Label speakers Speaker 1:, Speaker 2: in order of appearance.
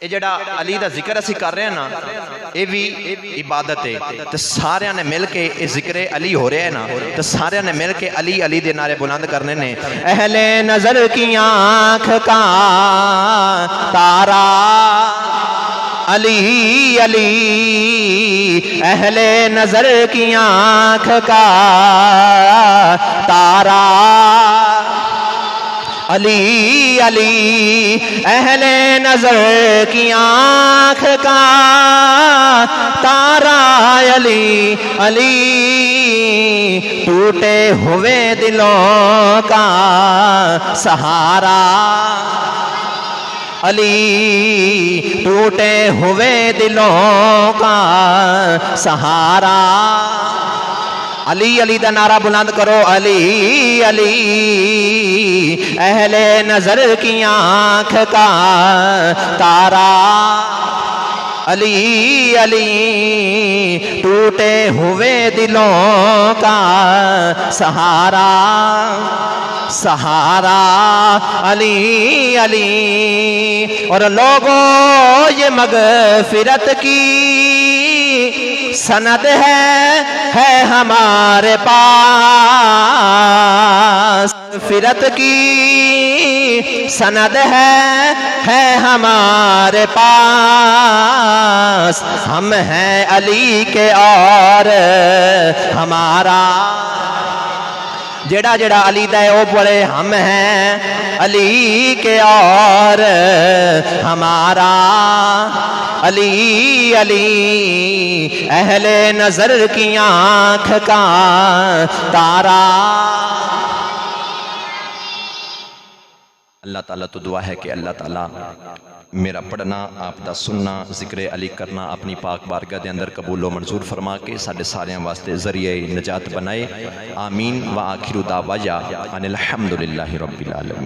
Speaker 1: یہ جڑا علی دا ذکر اسی کر رہے ہیں نا، یہ بھی عبادت ہے، تو سارے نے مل کے یہ ذکر علی ہو رہے ہیں نا، تو سارے نے مل کے علی علی دے نعرے بلند کرنے نے۔ اہل نظر کی آنکھ کا تارا علی علی، اہل نظر کی آنکھ کا تارا علی علی، اہل نظر کی آنکھ کا تارا علی علی، ٹوٹے ہوئے دلوں کا سہارا علی، ٹوٹے ہوئے دلوں کا سہارا علی علی دا نعرہ بلند کرو، علی علی، اہل نظر کی آنکھ کا تارا علی علی، ٹوٹے ہوئے دلوں کا سہارا سہارا علی علی۔ اور لوگوں یہ مغفرت کی سند ہے ہمارے پاس، مغفرت کی سند ہے ہمارے پاس، ہم ہیں علی کے اور ہمارا جڑا جڑا علی دا ہے وہ بڑے، ہم ہیں علی کے اور ہمارا علی علی، اہل نظر کی آنکھ کا تارا۔ اللہ تعالیٰ تو دعا ہے کہ اللہ تعالیٰ میرا پڑھنا، آپ دا سننا، ذکر علی کرنا اپنی پاک بارگاہ دے اندر قبول و منظور فرما کے ساڈے ساریاں واسطے ذریعہ نجات بنائے، آمین۔ وآخر دعوانا ان الحمدللہ رب العالمین۔